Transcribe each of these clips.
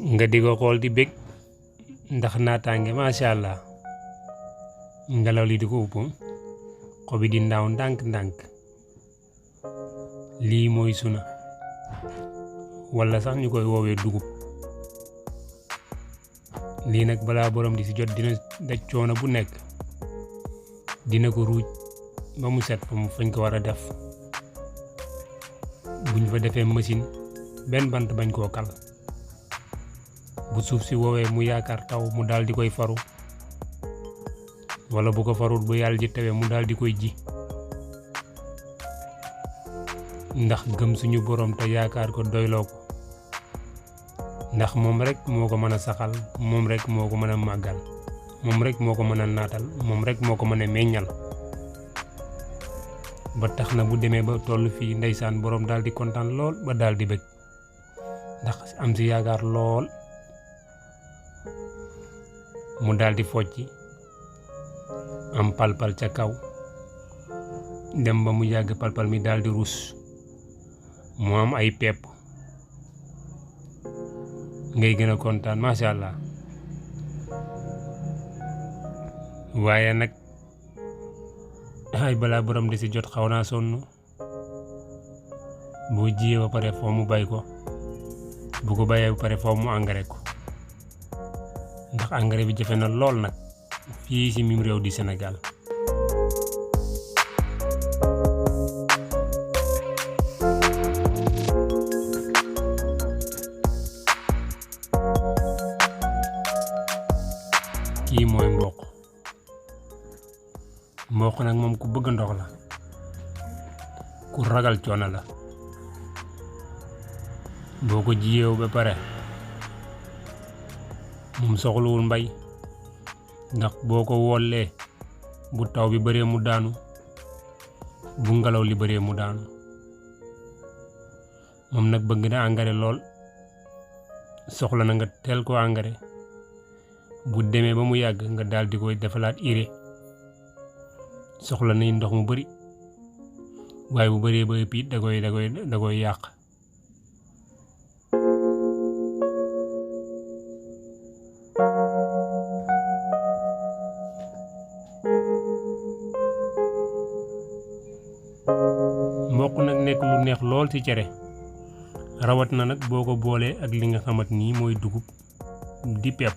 nga di ko xool di bég ndax naataange macha allah ngelaw li di ko upp xobi di ndaaw ndànk-ndànk lii mooy suna wala sax ñu koy woowee dugub lii nag balaa borom di si jot dina daj coono bu nekk dina ko ruuj ba mu set fañ ko war a def buñ fa defee machine benn bant bañ koo kal bu suuf si woowee mu yaakaar taw mu daal di koy faru wala bu ko farul bu yàlla ji tawee mu daal di koy ji ndax gëm suñu borom te yaakaar ko doyloo ko ndax moom rek moo ko mën a saxal moom rek moo ko mën a màggal moom rek moo ko mën a naatal moom rek moo ko mën a meññal ba tax na bu demee ba toll fii ndeysaan borom daal di kontaan lool ba daal di bëgg ndax am si yaakaar lool mu daal di focci am palpal ca kaw dem ba mu yàgg palpal mi daal di ruus mu am ay pepp ngay gën a kontaan macha allah waaye nag ay balaa borom di si jot xaw naa sonn boo jiyee ba pare foo mu bay ko bu ko bayee ba pare foo mu engrais ko ndax engrais bi jafe na lool nag fii ci mim réew di Sénégal kii mooy mboq nag moom ku bëgg ndox la ku ragal coono la boo ko jiyeew ba pare moom soxlawul mbay ndax boo ko wollee bu taw bi bëree mu daanu bu ngelaw li bëree mu daanu moom nag bëgg na engrais lool soxla na nga teel ko engrais bu demee ba mu yàgg nga daal di koy defalaat urée soxla nañ ndox mu bari waaye bu bëree ba ëpp it da koy yàq mboq nag nekk lu neex lool ci cere rawat na nag boo ko boolee ak li nga xamat nii mooy dugub di pepp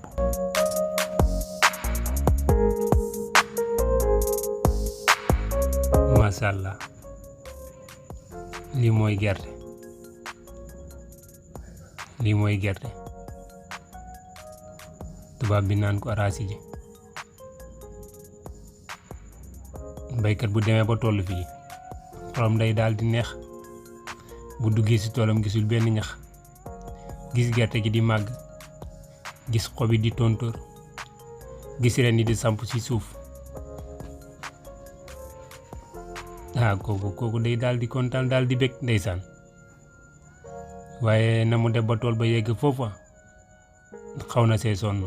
macha allah lii mooy gerte tubaab bi naan ko arachide baykat bu demee ba toll fii xolam day daal di neex bu duggee ci toolam gisul benn ñax gis gerte gi di màgg gis xobi di tontóor gis ren yi di samp ci suuf kooku day daal di kontaan daal di bég ndeysaan waaye na mu def ba tool ba yegg foofa xaw na see sonn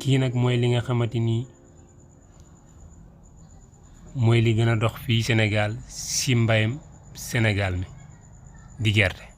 kii nag mooy li nga xamante ni mooy li gën a dox fii Sénégal si mbayam Sénégal mi di gerte